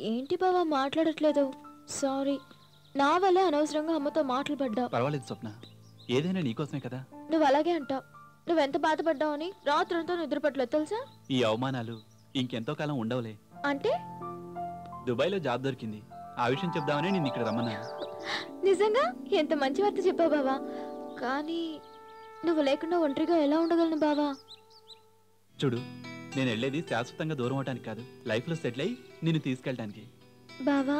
ఏంటి బావా మాట్లాడట్లేదు? సారీ, నా వల్ల అనవసరంగా అమ్మతో మాటలు పడ్డా. పర్వాలేదు స్వప్న, ఏదైనా నీకోసమే కదా. నువ్వు అలాగే అంటావు. నువ్వెంత బాధపడ్డావు అని రాత్రంతా నిద్ర పట్టలేదు తెలుసా? ఈ అవమానాలు ఇంకెంతో కాలం ఉండవులే. అంటే దుబాయ్లో జాబ్ దొరికింది, ఆ విషయం చెప్దామని నేను ఇక్కడ రమ్మన్నాను. నిజంగా ఎంత మంచి వార్త చెప్పావు బావా. కానీ నువ్వు లేకుండా ఒంటరిగా ఎలా ఉండగలను బావా? చూడు, నేను వెళ్ళేది శాశ్వతంగా దూరం అవటానికి కాదు, లైఫ్లో సెటిల్ అయ్యి నిన్ను తీసుకెళ్ళటానికి. బావా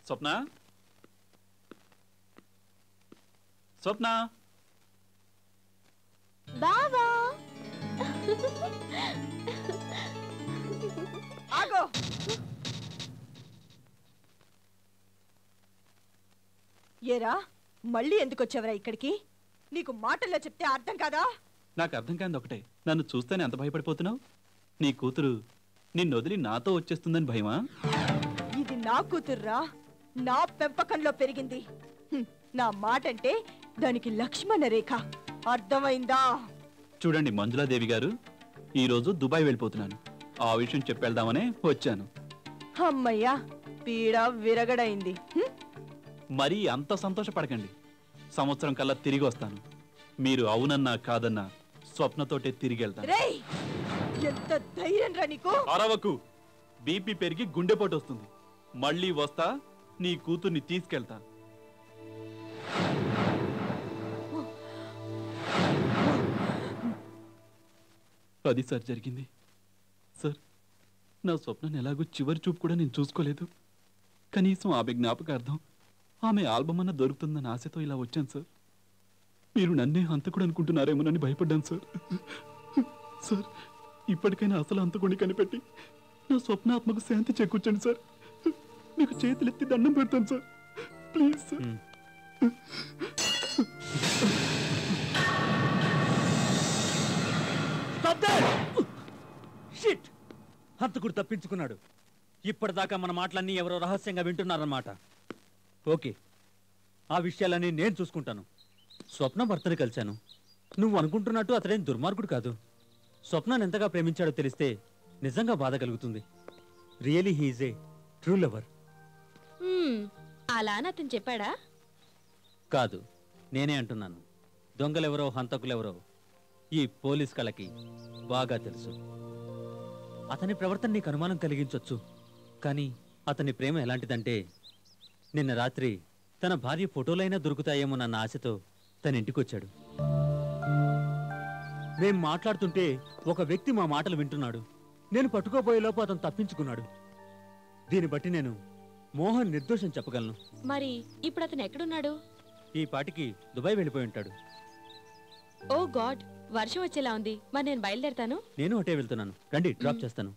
స్వప్న, స్వప్న, బావా ఆగో. ఏరా మళ్ళీ ఎందుకు వచ్చావరా ఇక్కడికి? నీకు మాటల్లో చెప్తే అర్థం కాదా? నాకు అర్థం కాదు ఒకటే, నన్ను చూస్తేనే ఎంత భయపడిపోతున్నావు? నీ కూతురు నిన్ను వదిలి నాతో వచ్చేస్తుందని భయమా? ఇది నా కూతుర్రా, నా పెంపకంలో పెరిగింది. నా మాటంటే దానికి లక్ష్మణ రేఖ, అర్థమైందా? చూడండి మంజులాదేవి గారు, ఈరోజు దుబాయ్ వెళ్ళిపోతున్నాను. ఆ విషయం చెప్పేద్దామనే వచ్చాను. అమ్మయ్యా, పీడ విరగడైంది. మరీ అంత సంతోషపడకండి. సంవత్సరం కల్లా తిరిగి వస్తాను. మీరు అవునన్నా కాదన్నా స్వప్నతోటే తిరిగి వెళ్తాను. రేయ్, ఎంత ధైర్యం రా నీకు? అరవకు, బీపీ పెరిగి గుండెపోటు వస్తుంది. మళ్ళీ వస్తా, నీ కూతుర్ని తీసుకెళ్తా. అది సార్ జరిగింది. సార్, నా స్వప్నాన్ని ఎలాగో చివరి చూపు కూడా నేను చూసుకోలేదు. కనీసం ఆమె జ్ఞాపకార్థం ఆమె ఆల్బమ్ అన్న దొరుకుతుందన్న ఆశతో ఇలా వచ్చాను సార్. మీరు నన్నే హంతకుడు అనుకుంటున్నారేమోనని భయపడ్డాను సార్. సార్, ఇప్పటికైనా అసలు హంతకుడిని కనిపెట్టి నా స్వప్నాత్మకు శాంతి చేకూర్చండి సార్. మీకు చేతులెత్తి దండం పెడతాను సార్, ప్లీజ్ సార్. హంతకుడు తప్పించుకున్నాడు. ఇప్పటిదాకా మన మాటలన్నీ ఎవరో రహస్యంగా వింటున్నారన్నమాట. ఓకే, ఆ విషయాలన్నీ నేను చూసుకుంటాను. స్వప్న భర్తని కలిశాను. నువ్వు అనుకుంటున్నట్టు అతడేం దుర్మార్గుడు కాదు. స్వప్నాన్ని ఎంతగా ప్రేమించాడో తెలిస్తే నిజంగా బాధ కలుగుతుంది. Really he's a true lover. అలా అని అతను చెప్పాడా? కాదు, నేనే అంటున్నాను. దొంగలెవరో హంతకులెవరో ఈ పోలీస్ కళకి బాగా తెలుసు. అతని ప్రవర్తన నీకు అనుమానం కలిగించొచ్చు, కానీ అతని ప్రేమ ఎలాంటిదంటే, నిన్న రాత్రి తన భార్య ఫోటోలైనా దొరుకుతాయేమో నన్న ఆశతో తన ఇంటికొచ్చాడు. మేం మాట్లాడుతుంటే ఒక వ్యక్తి మా మాటలు వింటున్నాడు. నేను పట్టుకోబోయేలోపు అతను తప్పించుకున్నాడు. దీన్ని బట్టి నేను మోహన్ నిర్దోషం చెప్పగలను. మరి ఇప్పుడు అతను ఎక్కడున్నాడు? ఈ పాటికి దుబాయ్ వెళ్ళిపోయి ఉంటాడు. ఓ గాడ్, వర్షం వచ్చేలా ఉంది. మరి నేను బయలుదేరుతాను. నేను అటే వెళ్తున్నాను. రండి, డ్రాప్ చేస్తాను.